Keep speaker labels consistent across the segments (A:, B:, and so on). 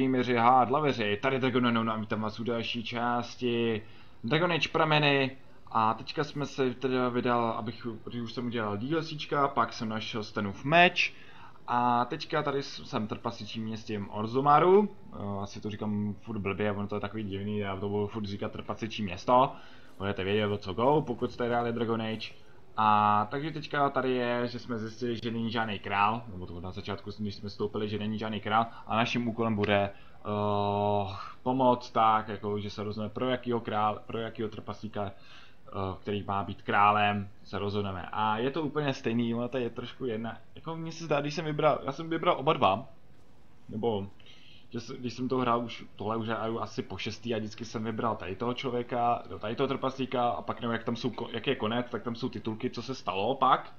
A: gameři, dlaveři, tady Dragonenou nám vítám vás u další části Dragon Age prameny. A teďka jsme se teda vydal, protože už jsem udělal DLCčka, pak jsem našel Stenův meč. A teďka tady jsem trpasičím s tím Orzomaru. Asi to říkám furt blbě, ono to je takový divný, já to budu furt říkat trpasičí město. Budete vědět o co go, pokud jste hráli Dragon Age. A takže teďka tady je, že jsme zjistili, že není žádný král, nebo to na začátku, když jsme vstoupili, že není žádný král, a naším úkolem bude pomoct tak, jako, že se rozhodneme pro jakýho trpaslíka, který má být králem, se rozhodneme. A je to úplně stejný, ono to je trošku jedna, jako mně se zdá, když jsem vybral, já jsem vybral oba dva, nebo když jsem to hrál tohle už hraju asi po 6. a vždycky jsem vybral tady toho člověka, tady toho trpaslíka a pak nevím, jak je konec, tak tam jsou titulky, co se stalo pak.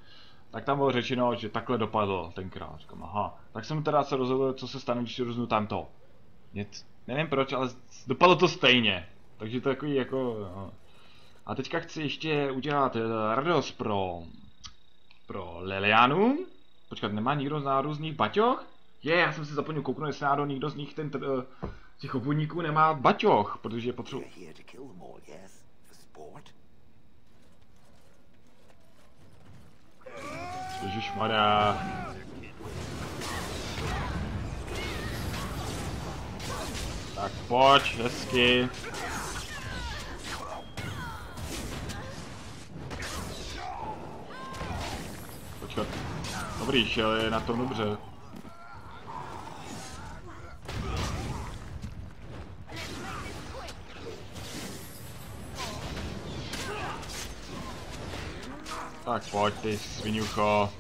A: Tak tam bylo řečeno, že takhle dopadl ten král. Říkám, aha. Tak jsem teda se rozhodl, co se stane, když rozhodnu tamto. Nevím proč, ale dopadlo to stejně. Takže to je takový jako... No. A teďka chci ještě udělat radost pro Lilianu. Počkat, nemá nikdo z nárůzných baťoch? Já jsem si zapomněl kouknout, jestli náhodou nikdo z nich těch obvodníků nemá baťoch, protože je potřebuji. Ježišmarja. Tak pojď, hezky. Počkat. Dobrý, šel je na tom dobře. Tak pojď ty sviňucho.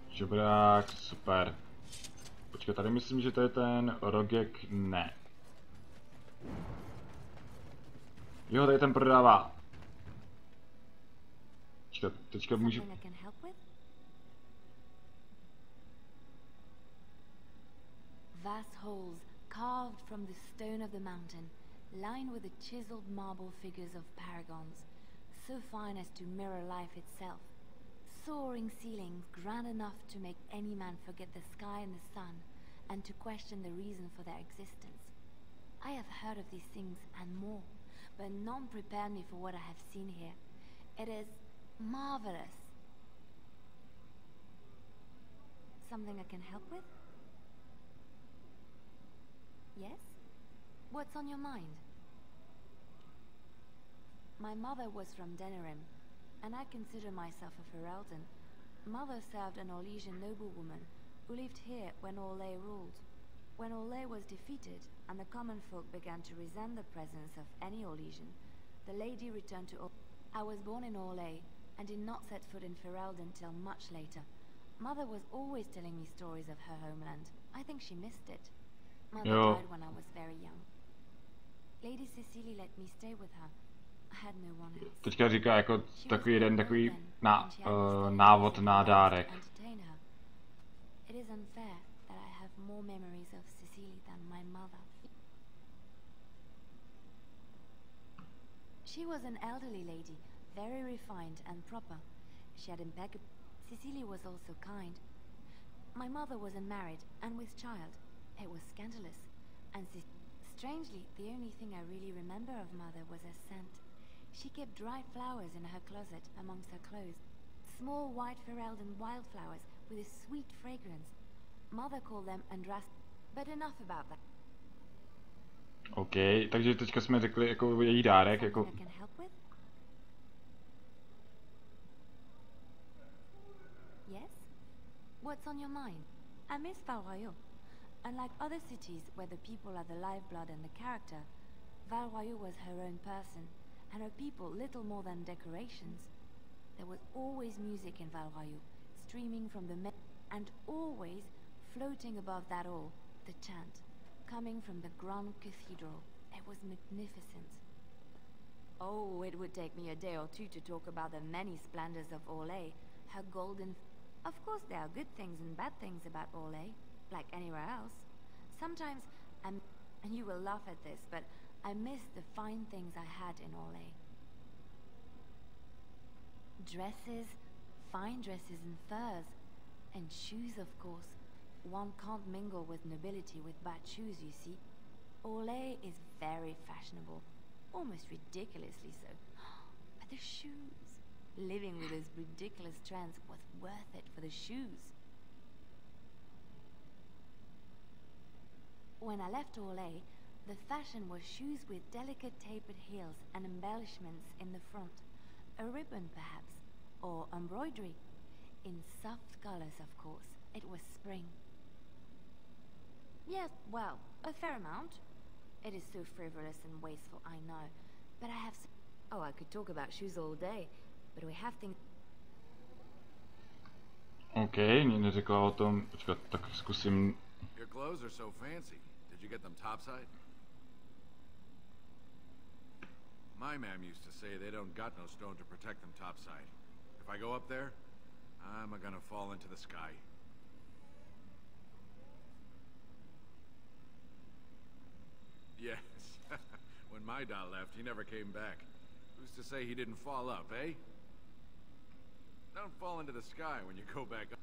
A: Žobrák, super. Počkej, tady myslím, že to je ten Rogek, ne. Jo, tady ten prodává. Počkej, teďka můžu...
B: Carved from the stone of the mountain, lined with the chiseled marble figures of paragons, so fine as to mirror life itself. Soaring ceilings grand enough to make any man forget the sky and the sun, and to question the reason for their existence. I have heard of these things and more, but none prepared me for what I have seen here. It is marvelous. Something I can help with? Yes? What's on your mind? My mother was from Denerim, and I consider myself a Ferelden. Mother served an Orlesian noblewoman who lived here when Orlais ruled. When Orlais was defeated, and the common folk began to resent the presence of any Orlesian, the lady returned to I was born in Orlais, and did not set foot in Ferelden till much later. Mother was always telling me stories of her homeland. I think she missed it. Mother died when I was very young. Lady Cecily let me stay with her. I had no one else.
A: Teďka říká jako takový jeden takový návod na dárek.
B: It is unfair that I have more memories of Cecily than my mother. She was an elderly lady, very refined and proper. She had impeccable. Cecily was also kind. My mother was unmarried and with child. It was scandalous, and strangely, the only thing I really remember of Mother was her scent. She kept dry flowers in her closet amongst her clothes, small white Ferelden wildflowers with a sweet fragrance. Mother called them Andras, but enough about that.
A: OK, takže teďka jsme řekli jako její dárek, jako...
B: Yes? What's on your mind? I miss Valrayo. Unlike other cities where the people are the lifeblood and the character, Valroyo was her own person, and her people little more than decorations. There was always music in Valroyo, streaming from the and always floating above that all, the chant, coming from the Grand Cathedral. It was magnificent. Oh, it would take me a day or two to talk about the many splendors of Orlais, her golden... Of course there are good things and bad things about Orlais. Like anywhere else. Sometimes, and you will laugh at this, but I miss the fine things I had in Orlais. Dresses, fine dresses and furs. And shoes, of course. One can't mingle with nobility with bad shoes, you see. Olay is very fashionable. Almost ridiculously so. But the shoes. Living with those ridiculous trends was worth it for the shoes. When I left Olay, the fashion was shoes with delicate tapered heels and embellishments in the front. A ribbon, perhaps, or embroidery. In soft colors, of course. It was spring. Yes, well, a fair amount. It is so frivolous and wasteful, I know. But I have... Oh, I could talk about shoes all day, but we have things...
A: OK, mě neřekla o tom. Počkat, tak zkusím...
C: Your clothes are so fancy. Did you get them topside? My ma'am used to say they don't got no stone to protect them topside. If I go up there, I'm gonna fall into the sky. Yes. When my dad left, he never came back. Who's to say he didn't fall up, eh? Don't fall into the sky when you go back up.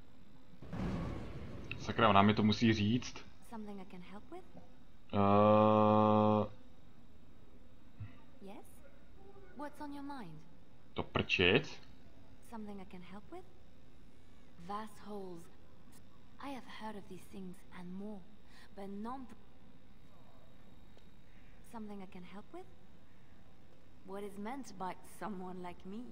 A: Sakra, ona mi to musí říct.
B: Something I can help with? Yes? What's on your mind?
A: To prčit?
B: Something I can help with? Vast holes. I have heard of these things and more, but none... Something I can help with? What is meant by someone like me?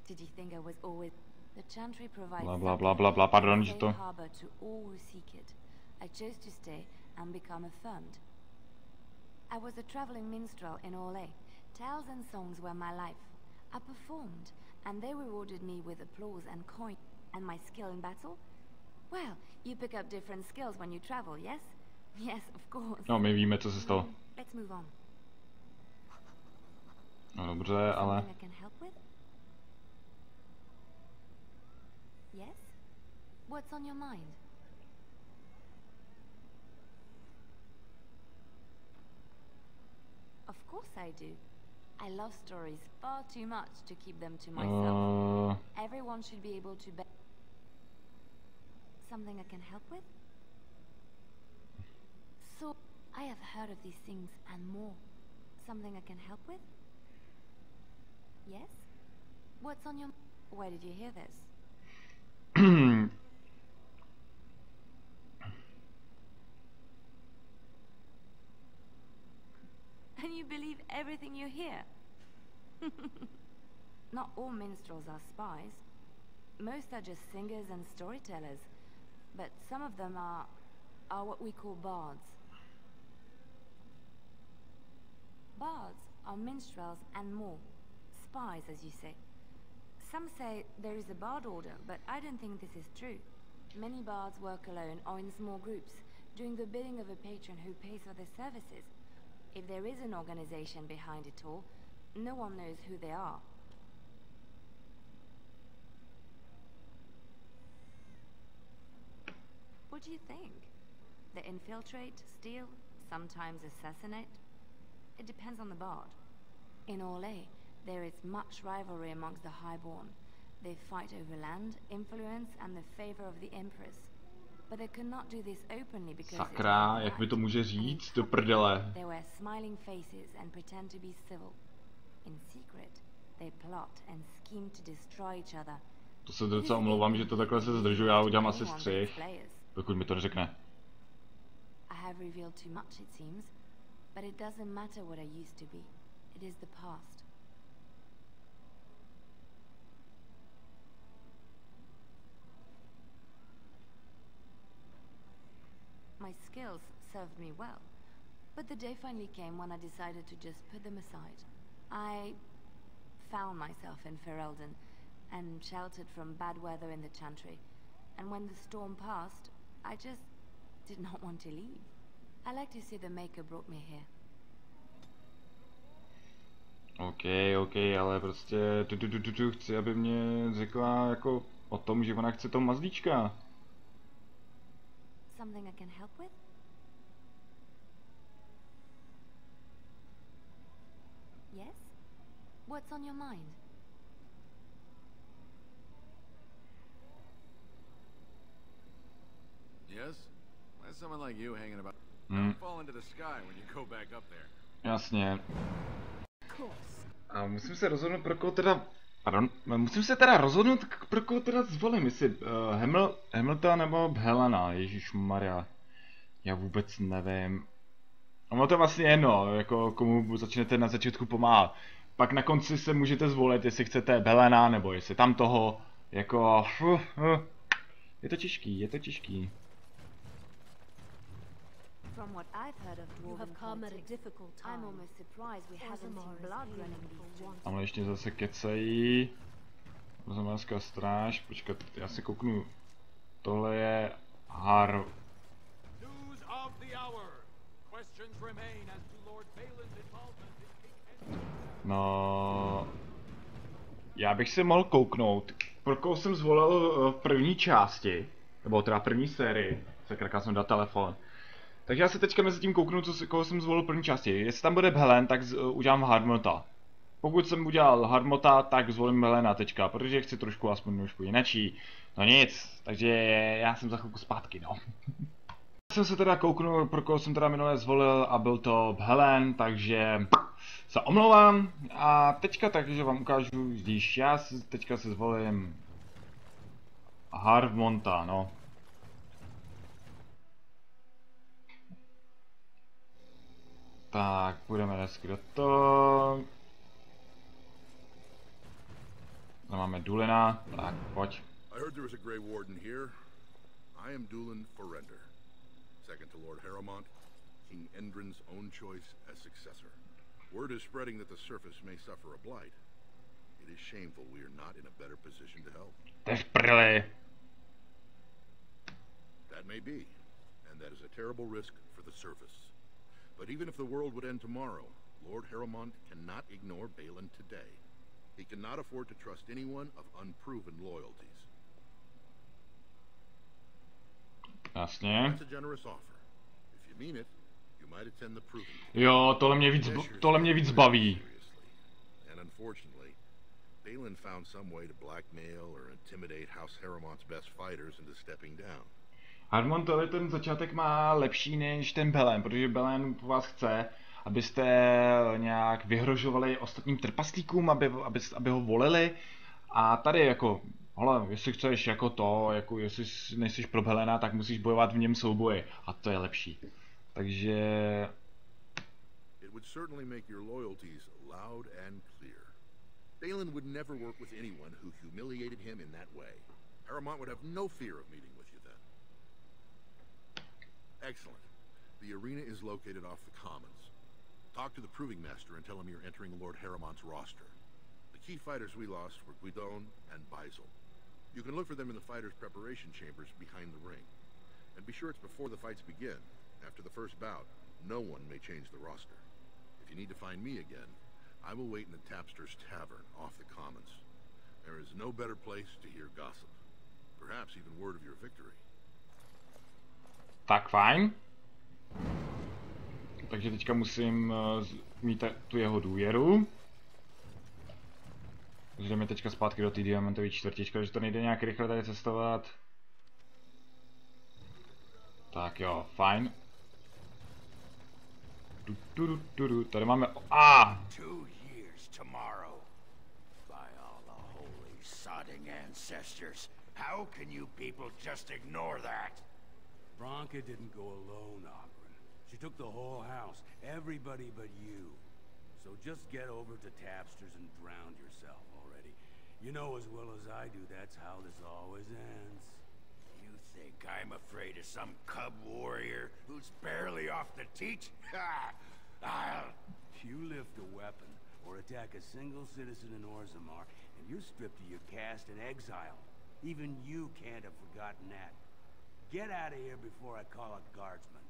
B: Did you think I was always... The Chantry provides
A: bla, pardon, že to...
B: harbor to all who seek it. I chose to stay and become affirmed. I was a traveling minstrel in Olay. Tales and songs were my life. I performed, and they rewarded me with applause and coin. And my skill in battle? Well, you pick up different skills when you travel, yes? Yes, of course.
A: No, my víme, co se stalo.
B: Let's move on.
A: No dobře, ale...
B: Something I can help with? Yes? What's on your mind? Of course I do. I love stories far too much to keep them to myself. Everyone should be able to Something I can help with? So, I have heard of these things and more. Something I can help with? Yes? What's on your... Where did you hear this? And you believe everything you hear? Not all minstrels are spies. Most are just singers and storytellers. But some of them are what we call bards. Bards are minstrels and more. Spies, as you say. Some say there is a bard order, but I don't think this is true. Many bards work alone or in small groups, doing the bidding of a patron who pays for their services. If there is an organization behind it all, no one knows who they are. What do you think? They infiltrate, steal, sometimes assassinate? It depends on the bard. In Olay, there is much rivalry amongst the highborn. They fight over land, influence, and the favor of the empress. But they could not do this openly because
A: Sakra, jak mi to může říct, do prdele.
B: They wear smiling faces and pretend to be civil. In secret, they plot and scheme to destroy each other.
A: To se docela omlouvám, že to takhle se zdržuje, já udělám asi střih, dokud mi to neřekne.
B: I have revealed too much, it seems, but it doesn't matter what I used to be. It is the past. My skills served me well, but the day finally came when I decided to just put them aside. I found myself in Ferelden and sheltered from bad weather in the Chantry, and when the storm passed, I just did not want to leave. I like to see the Maker brought me here.
A: OK, ale prostě chci, aby mě řekla jako o tom, že ona chce toho mazlíčka.
B: Something I can help with? Yes? What's on your mind?
C: Yes? Why is someone like you hanging about? Don't fall into the sky when you go back up there.
A: Jasně. A musím se rozhodnout, pro koho teda... Pardon, musím se teda rozhodnout, pro koho teda zvolím, jestli Hamilton nebo Helena, ježišmarja. Já vůbec nevím. Ono to je vlastně jedno, jako komu začnete na začátku pomáhat. Pak na konci se můžete zvolit, jestli chcete Helena, nebo jestli tam toho, jako... Je to těžký, je to těžký.
B: From what I've heard of dwarven politics, I'm almost surprised we haven't seen blood running these streets.
A: Tamhle ještě zase kecají. Rozemářská stráž, počkat, já se kouknu. Tohle je
C: News of the hour. Questions remain as to Lord Balin's involvement in King
A: No... Já bych si mohl kouknout, pro koho jsem zvolil v první části, nebo teda první sérii. Sakra, jsem dal telefon. Takže já se teďka mezi tím kouknu, koho jsem zvolil v první části. Jestli tam bude Helen, tak udělám Harmota. Pokud jsem udělal Harmota, tak zvolím Helena teďka, protože chci trošku aspoň trošku jinačí. No nic, takže já jsem za chvilku zpátky, no. Jsem se teda kouknul, pro koho jsem teda minule zvolil a byl to Helen, takže se omlouvám. A teďka takže vám ukážu, když já teďka se zvolím Harmonta, no. Tak, půjdeme dneska do toho. Tam máme Dulina, tak pojď.
D: I heard there was a Grey Warden here. I am Dulin Forrender, second to Lord Harrowmont, King Endrin's own choice as successor. Word is spreading that the surface may suffer a blight. It is shameful we are not in a better position to help. That may be, and that is a terrible risk for the surface. But even if the world would end tomorrow, Lord Harrowmont cannot ignore Balin today. He cannot afford to trust anyone of unproven loyalties.
A: Jasně.
D: That's a generous offer. If you mean it, you might attend the proving.
A: Jo, tohle mě víc baví.
D: And unfortunately, Balin found some way to blackmail or intimidate House Harrowmont's best fighters into stepping down.
A: Harmon, tohle ten začátek má lepší než ten Belen, protože Belen po vás chce, abyste nějak vyhrožovali ostatním trpaslíkům, aby ho volili. A tady jako, hele, jestli chceš jako to, jako jestli nejsiš pro Helena, tak musíš bojovat v něm souboji. A to je lepší. Takže...
D: It would certainly make your loyalties loud and clear. Balin would never work with anyone who humiliated him in that way. Harrowmont would have no fear of meeting with you then. Excellent. The arena is located off the Commons. Talk to the Proving Master and tell him you're entering Lord Harrowmont's roster. The key fighters we lost were Guidon and Baisel. You can look for them in the fighters' preparation chambers behind the ring. And be sure it's before the fights begin. After the first bout, no one may change the roster. If you need to find me again, I will wait in the Tapster's Tavern off the Commons. There is no better place to hear gossip. Perhaps even word of your victory.
A: Tak fajn. Takže teďka musím mít tu jeho důvěru. Takže jdeme teďka zpátky do té diamantové čtvrtičky, že to nejde nějak rychle tady cestovat. Tak jo, fajn. Tady máme... Ah!
E: 2 years tomorrow. By all the holy sodding ancestors, how can you people just ignore that?
F: Bronca didn't go alone, Ogren. She took the whole house, everybody but you. So just get over to Tapster's and drown yourself already. You know as well as I do that's how this always ends.
E: You think I'm afraid of some cub warrior who's barely off the teat? Ha! I'll...
F: You lift a weapon or attack a single citizen in Orzammar, and you're stripped of your caste and exiled. Even you can't have forgotten that. Get out of here before I call a guardsman.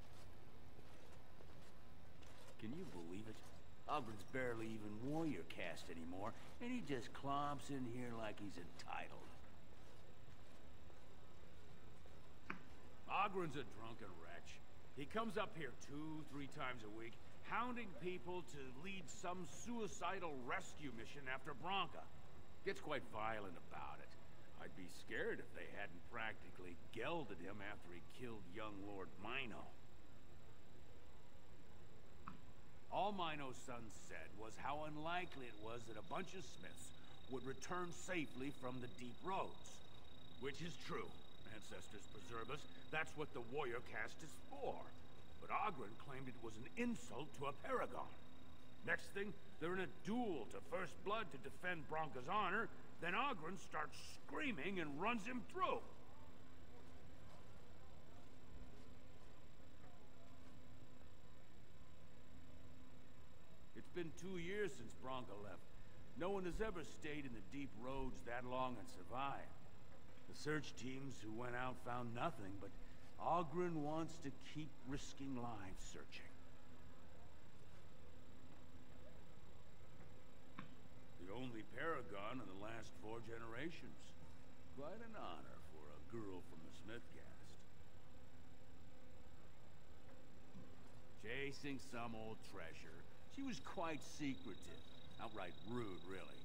E: Can you believe it? Ogren's barely even warrior caste anymore, and he just clomps in here like he's entitled.
F: Ogren's a drunken wretch. He comes up here 2-3 times a week, hounding people to lead some suicidal rescue mission after Bronca. Gets quite violent about it. I'd be scared if they hadn't practically gelded him after he killed young Lord Mino. All Mino's son said was how unlikely it was that a bunch of Smiths would return safely from the deep roads. Which is true. Ancestors preserve us. That's what the warrior caste is for. But Oghren claimed it was an insult to a paragon. Next thing, they're in a duel to first blood to defend Branka's honor. Then Oghren starts screaming and runs him through. It's been 2 years since Branka left. No one has ever stayed in the deep roads that long and survived. The search teams who went out found nothing, but Oghren wants to keep risking lives searching. The only paragon in the last 4 generations. Quite an honor for a girl from the Smith caste. Chasing some old treasure. She was quite secretive. Outright rude, really.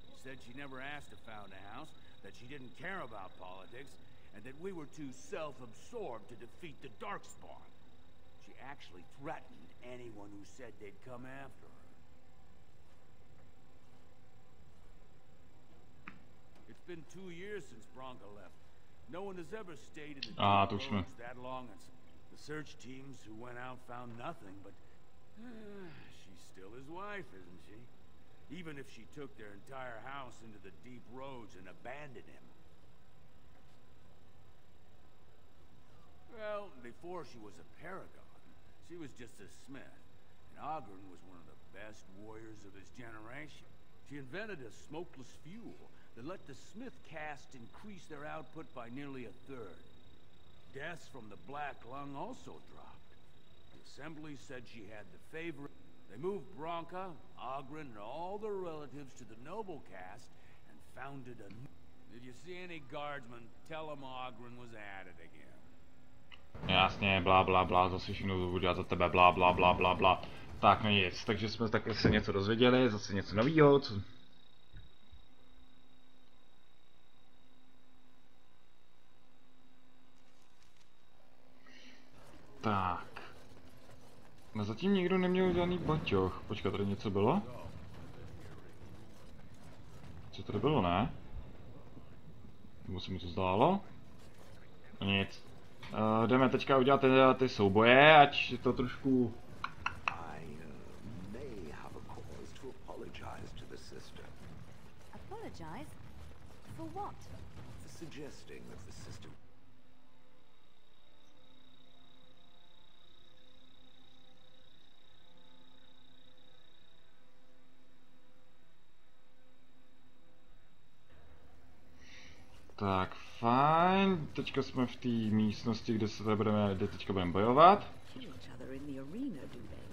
F: She said she never asked to found a house, that she didn't care about politics, and that we were too self-absorbed to defeat the Darkspawn. She actually threatened anyone who said they'd come after her. It's been 2 years since Branka left. No one has ever stayed in the deep roads that long, and the search teams who went out found nothing, but she's still his wife, isn't she? Even if she took their entire house into the deep roads and abandoned him. Well, before she was a paragon, she was just a smith. And Oghren was one of the best warriors of his generation. She invented a smokeless fuel that let the Smith caste increase their output by nearly 1/3. Deaths from the Black Lung also dropped. The Assembly said she had the favorite. They moved Branka, Oghren, and all their relatives to the noble caste and founded a... If you see any guardsmen, tell them Oghren was at it again.
A: Jasně, blá, blá, blá, zase všechno budu dělat za tebe, blá, blá, blá, blá, blá. Tak, no nic, takže jsme taky se něco dozvěděli, zase něco novýho, co... Tak. No zatím nikdo neměl žádný baťoch. Počkat, tady něco bylo? Co tady bylo, ne? Nebo se mi to zdálo? Nic. Jdeme teďka udělat ty souboje, ať to trošku...
B: Apologize? For what?
E: Suggesting that the system...
A: Tak, fajn. Teďka jsme v té místnosti, kde se teďka budeme bojovat.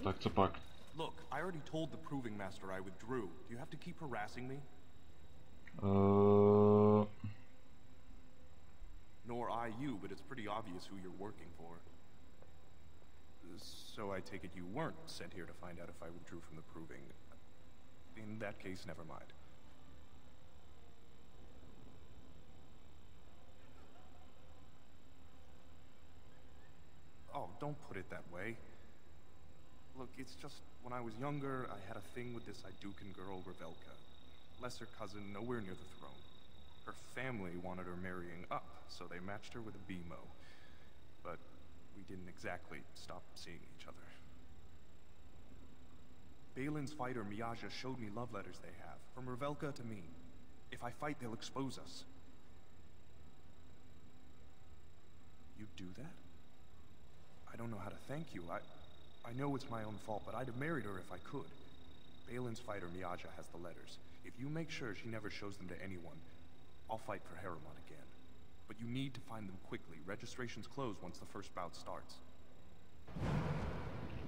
A: Tak co pak?
G: Look, I already told the proving master I withdrew. Do you have to keep harassing me? Nor I you, but it's pretty obvious who you're working for. So I take it you weren't sent here to find out if I withdrew from the proving. In that case, never mind. Oh, don't put it that way. Look, it's just, when I was younger, I had a thing with this Idukan girl, Revelka. Lesser cousin, nowhere near the throne. Her family wanted her marrying up, so they matched her with a BMO. But we didn't exactly stop seeing each other. Balin's fighter, Miyaja, showed me love letters they have, from Revelka to me. If I fight, they'll expose us. You'd do that? I don't know how to thank you. I know it's my own fault, but I'd have married her if I could. Balin's fighter, Miyaja, has the letters. If you make sure she never shows them to anyone, I'll fight for Harriman again. But you need to find them quickly. Registrations close once the first bout starts.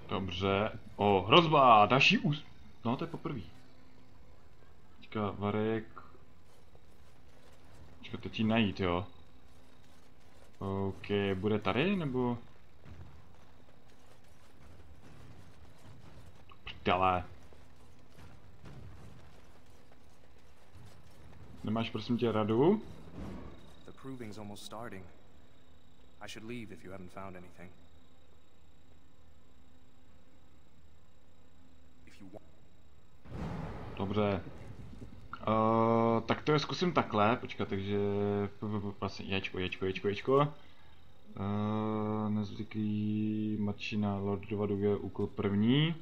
A: Dobře. O, hrozba! Další No, to je poprvé. Teďka Varek... Počkat, teď jí najít, jo? OK, bude tady, nebo... Prdele. Nemáš prosím tě radu?
G: proving's almost starting. I should leave if you haven't found anything. If you want.
A: Dobře. Tak to je zkusím takhle, počkat, takže vlastně ječko. Nezvyklý mačina Lordova je úkol první.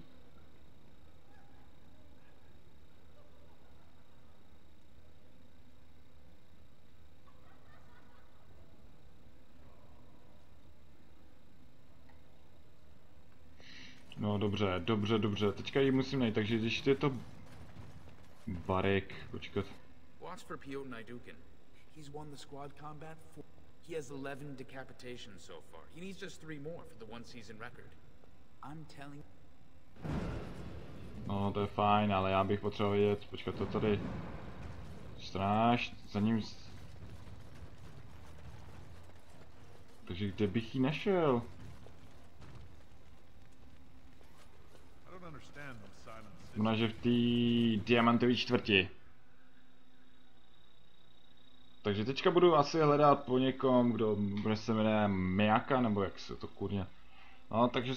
A: No dobře. Teďka ji musím najít, takže když je to Barek, počkat.
H: Watch for Piotr Naidukin. He's won the squad combat 4. He has 11 decapitations so far. He needs just 3 more for the one-season record. I'm telling.
A: No, to je fajn, ale já bych potřeboval vidět, počkat, to tady. Stráž, za ním. Takže kde bych ji našel? Znamená, že v té diamantové čtvrti. Takže teďka budu asi hledat po někom, kdo se jmenuje Miyaka, nebo jak se to kurně. No, takže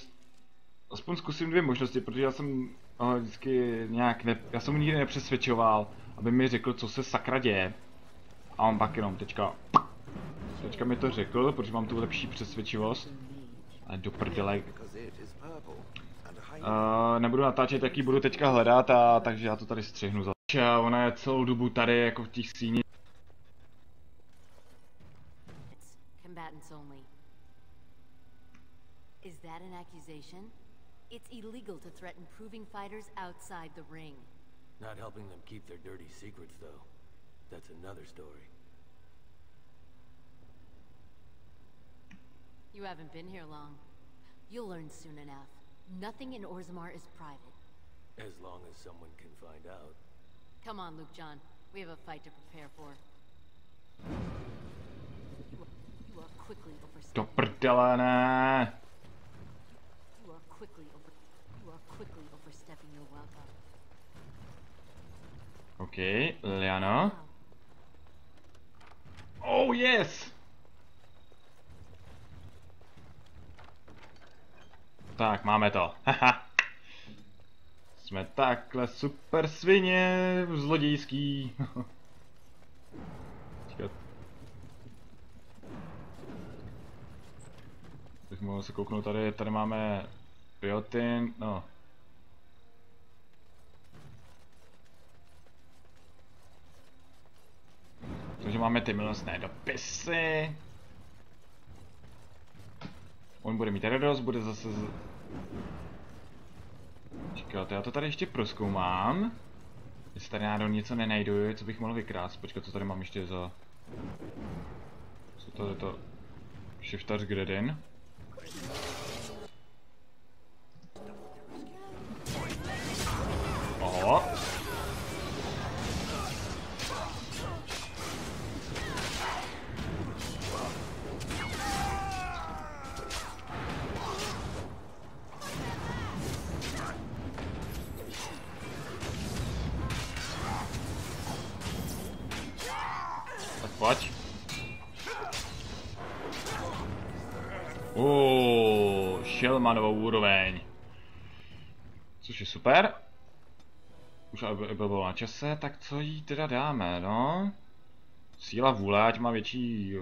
A: aspoň zkusím 2 možnosti, protože já jsem vždycky nějak já jsem nikdy nepřesvědčoval, aby mi řekl, co se sakra děje. A on pak jenom teďka mi to řekl, protože mám tu lepší přesvědčivost. Ale do prdele. Nebudu natáčet, jaký budu teďka hledat, takže já to tady střihnu za. Ona je celou dobu tady jako v těch síních.
B: Combatants only. Is that an accusation? It's illegal to threaten proving fighters outside the ring.
I: Not helping them keep their dirty secrets, though. That's another story.
B: You haven't been here long. You'll learn soon enough. Nothing in Orzammar is private.
I: As long as someone can find out.
B: Come on, Luke John. We have a fight to prepare for. You are quickly
A: Do prdele, ne!
B: You are quickly overstepping your welcome.
A: OK, Liana. Oh yes! Tak, máme to. Haha. Jsme takhle super svině zlodějský. Bych mohl se kouknout tady máme Piotin, no. Takže máme ty milostné dopisy. On bude mít radost, bude zase Čekáte, já to tady ještě prozkoumám. Jestli tady náhodou něco nenajdu, co bych mohl vykrást. Počkat, co tady mám ještě za... Co to je to? Shiftař Gredin. Oho. Pojď. Šelmanovou úroveň. Což je super. Už aby bylo na čase, tak co jí teda dáme, no? Síla vůle, ať má větší...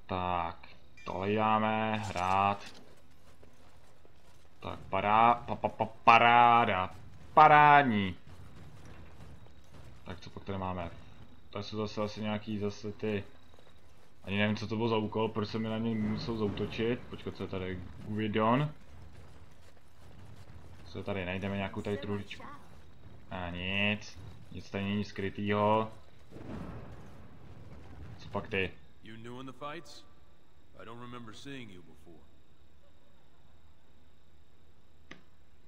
A: Tak, tohle jí dáme, hrát. Tak, paráda. Parádní. Tak co pak tady máme? Tak jsou zase asi nějaký ty... Ani nevím, co to bylo za úkol, proč se mi na něj musel zautočit. Počkat, co je tady? Guidon. Co je tady? Najdeme nějakou tady truhličku. A nic. Nic tady není skrytýho. Co pak ty?
F: You new in the fights? I don't remember seeing you before.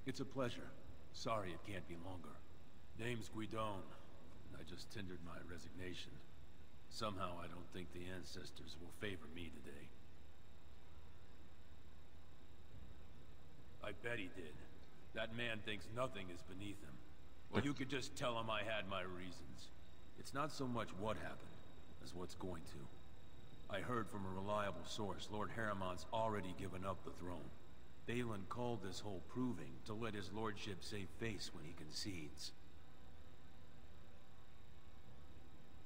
F: It's a pleasure. Sorry it can't be longer. Name's Guidon. I just tendered my resignation. Somehow I don't think the ancestors will favor me today. I bet he did. That man thinks nothing is beneath him. Well, you could just tell him I had my reasons. It's not so much what happened, as what's going to. I heard from a reliable source Lord Harriman's already given up the throne. Balin called this whole proving to let his lordship save face when he concedes.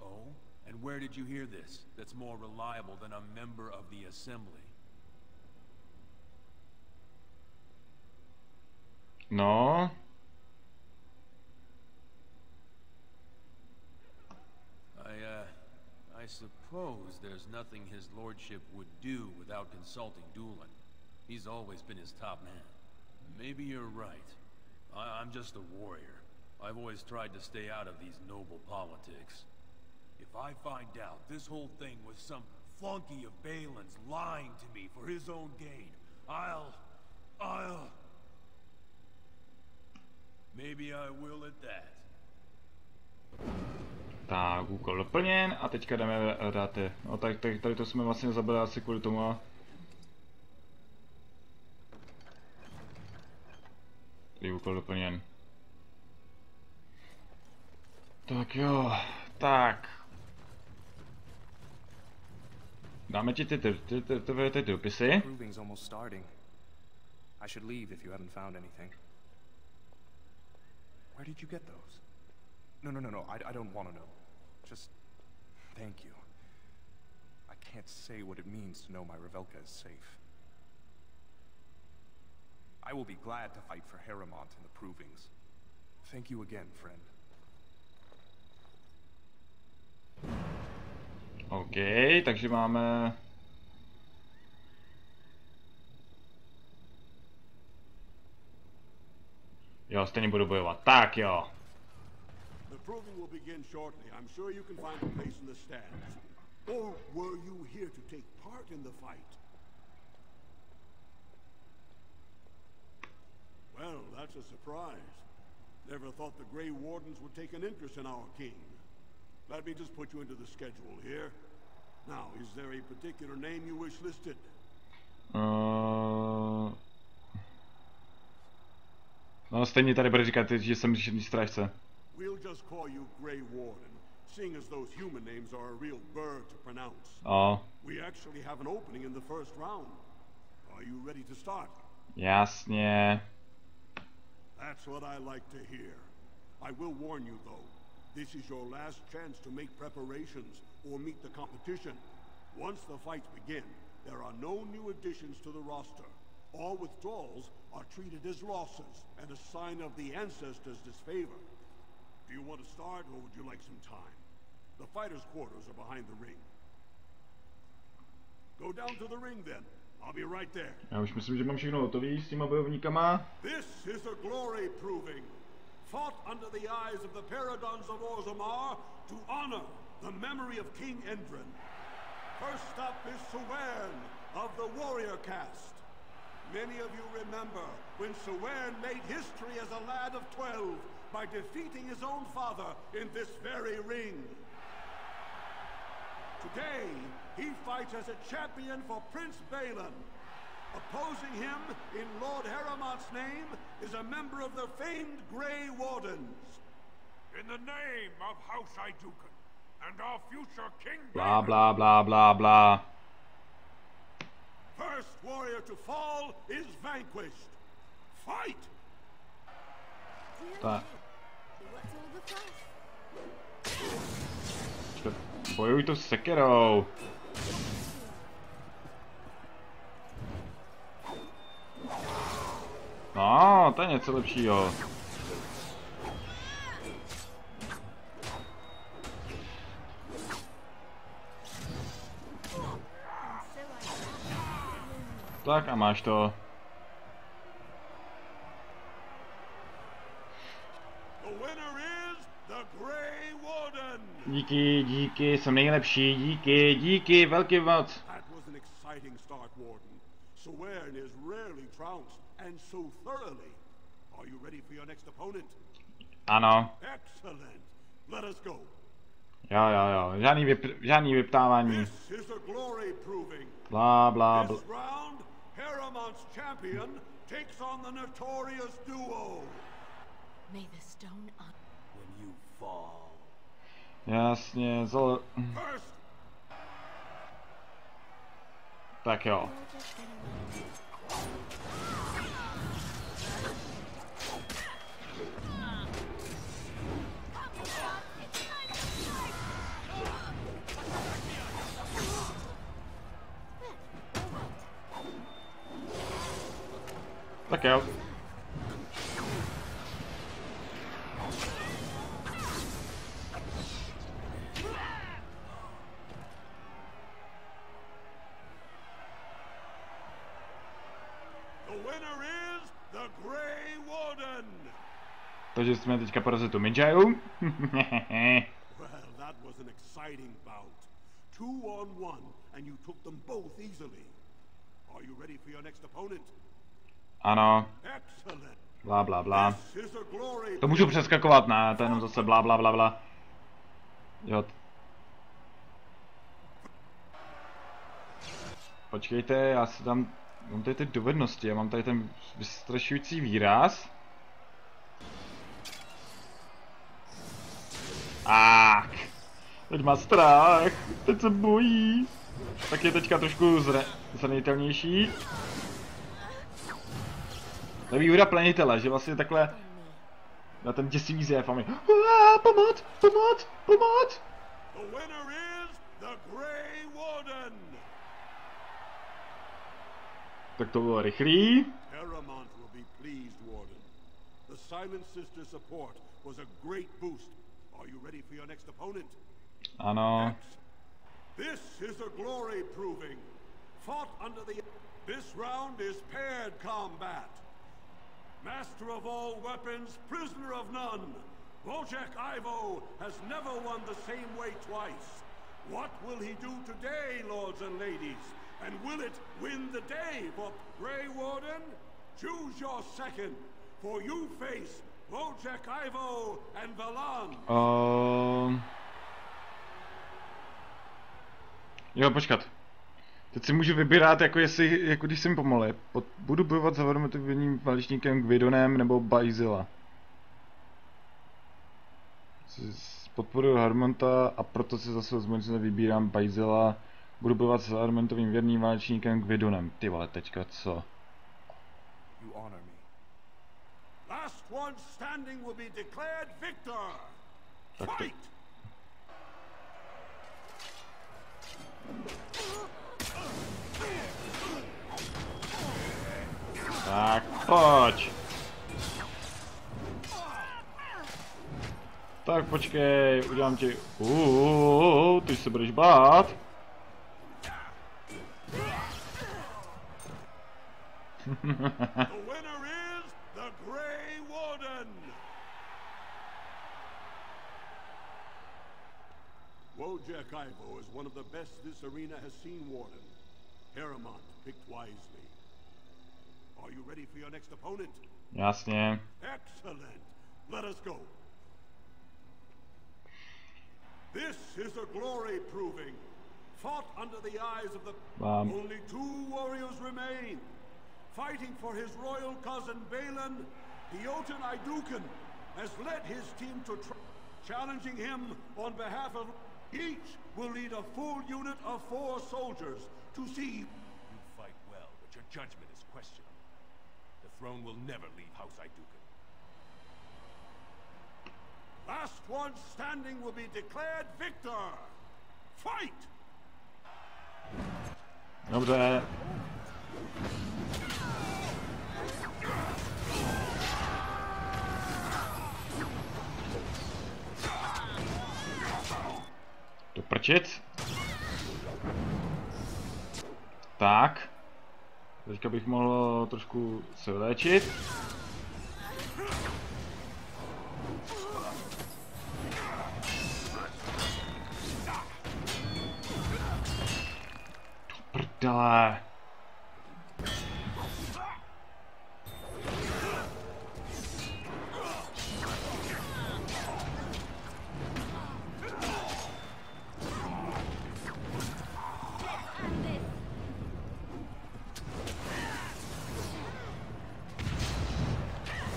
F: Oh? And where did you hear this? That's more reliable than a member of the Assembly.
A: No.
F: I suppose there's nothing his lordship would do without consulting Doolin. He's always been his top man. Maybe you're right. I'm just a warrior. I've always tried to stay out of these noble politics. If I find out this whole thing was some flunky of Balin's lying to me for his own gain, I'll... Maybe I will at that.
A: Tak, úkol doplněn a teďka jdeme hledat. No tak tady to jsme vlastně zabili asi kvůli tomu. Tady úkol doplněn. Tak jo, tak. Dáme ti ty dopisy.
G: Proving's almost starting. I should leave if you haven't found anything. Where did you get those? No, I don't want to know. Just thank you. I can't say what it means to know my Revelka is safe. I will be glad to fight for Harrimont in the provings. Thank you again, friend.
A: OK, takže máme... Jo, stejně budu bojovat. Tak jo.
J: The proving will begin shortly. I'm sure you can find a place in the stands. Or were you here to take part in the fight? Well, that's a surprise. Never thought the Grey Wardens would take an interest in our king. Let me just put you into the schedule here. Now, is there a particular name you wish listed?
A: No, stejně tady bude říkat, že jsem říšený strážce.
J: We'll just call you Grey Warden, seeing as those human names are a real burr to pronounce.
A: Oh.
J: We actually have an opening in the first round. Are you ready to start?
A: Jasně.
J: That's what I like to hear. I will warn you, though. This is your last chance to make preparations or meet the competition. Once the fights begin, there are no new additions to the roster. All withdrawals are treated as losses and a sign of the ancestors' disfavor. Do you want to start, or would you like some time? The fighters' quarters are behind the ring. Go down to the ring, then. I'll be right there.
A: Já už myslím, že mám všechno hotový s těma bojovníkama.
J: This is a glory proving. Fought under the eyes of the Paradons of Orzammar to honor the memory of King Endrin. First up is Souboje of the warrior caste. Many of you remember when Souboje made history as a lad of 12 by defeating his own father in this very ring. Today, he fights as a champion for Prince Balin. Opposing him in Lord Harrimant's name is a member of the famed Grey Wardens.
E: In the name of House Iduken and our future King
A: Blah, blah, blah, blah, blah.
J: First warrior to fall is vanquished. Fight!
A: Tak. Bojuj to s sekerou. No, to je něco lepšího. Tak a máš to. Díky, díky, jsem nejlepší, díky, velký moc. Ano. Jo, žádný vyptávání. Bla, bla, bla.
J: Harrimant's champion takes on the notorious duo.
B: May the stone on
I: When you fall.
A: Jasně, Tak jo. Tak jo. Takže jsme teďka porazili tu Midjaju.
J: Well, that was an exciting bout. 2-on-1, and you took them both easily. Are you ready for your next opponent?
A: Ano.
J: Excellent.
A: Blá, blá, blá.
J: This is a glory.
A: To můžu přeskakovat, ne? To je jenom zase blá, blá, blá, blá. Jo. Počkejte, já si tam... Mám tady ty dovednosti, já mám tady ten vystrašující výraz. Tak. Teď má strach, teď se bojí. Tak je teďka trošku zranitelnější. To je výhoda plenitele, že vlastně takhle na ten děsivý zjev a mi pomoc, pomoc, pomoc. Tak to bylo rychlý. Ano.
J: This is a glory proving. Fought under the... This round is paired combat. Master of all weapons, prisoner of none. Wojciech Ivo has never won the same way twice. What will he do today, lords and ladies? And will it win the day for Grey Warden? Choose your second, for you face Wojciech Ivo and Valan.
A: Jo, počkat. Teď si můžu vybírat, jako jestli, jako když jsem pomalý. Budu bojovat s havaromotivním válečníkem Gvidonem nebo Baizila. Podporuji Harmonta a proto si zase zmocně vybírám Baizila. Budu bojovat s Harmontovým věrným válečníkem Gvidonem. Ty vole, teďka co?
J: Last one standing will be declared victor. Fight!
A: Tak, pojď. Tak počkej, udělám ti... ty se budeš bát.
J: The winner is the Grey Warden. Wojciech Ivo is one of the best this arena has seen, Warden. Harriman picked wisely. Are you ready for your next opponent?
A: Jasně.
J: Excellent. Let us go. This is a glory proving. Fought under the eyes of the... Only 2 warriors remain. Fighting for his royal cousin Balin, Jotun Iduken has led his team to challenging him on behalf of... Each will lead a full unit of 4 soldiers to see...
F: You fight well, but your judgment is questionable. The throne will never leave House Iduken.
J: Last one standing will be declared victor. Fight!
A: Dobře. Doprčit. Tak. Teďka bych mohl trošku se vyléčit. Do prdele.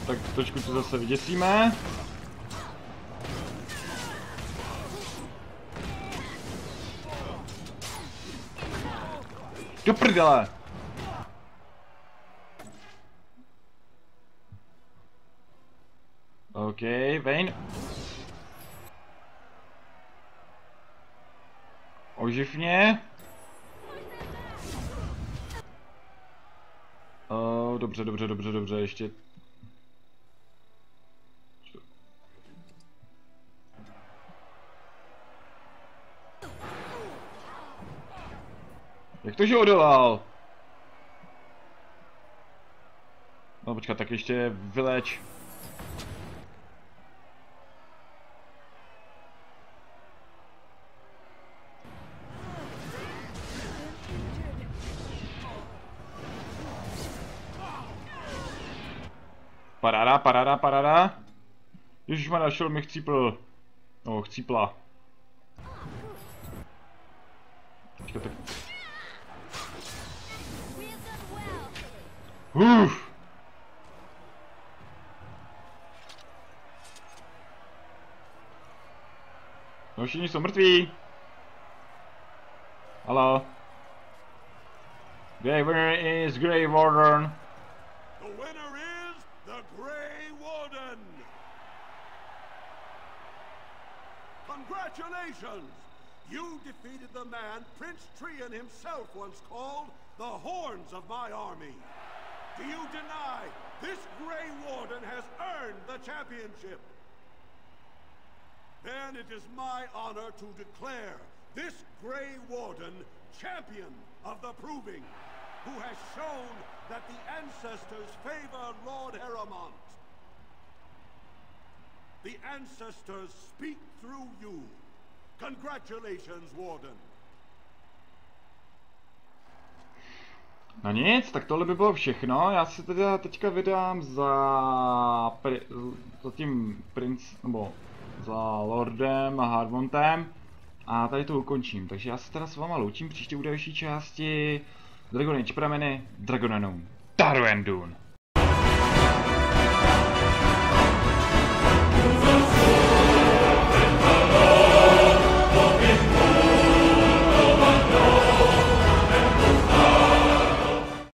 A: Tak trošku to zase vyděsíme. Do prdele! OK, Vayne. Oživ mě. Dobře, ještě. Jak to, že odolal? No počkat, tak ještě vyleč. Paráda. Ježišmarja, šel mi chcípl. No, chcípla. Počkat, tak. No, všichni jsou mrtví. Halo. The winner is Grey Warden.
J: The winner is the Grey Warden! Congratulations! You defeated the man Prince Trian himself once called the Horns of my army. Do you deny this Grey Warden has earned the championship? Then it is my honor to declare this Grey Warden champion of the Proving, who has shown that the ancestors favor Lord Heremont. The ancestors speak through you. Congratulations, Warden.
A: No nic, tak tohle by bylo všechno. Já se teda teďka vydám za tím nebo za Lordem a Harmontem a tady to ukončím. Takže já se teda s váma loučím, příště u další části Dragon Age prameny Dragonanu Darwendun.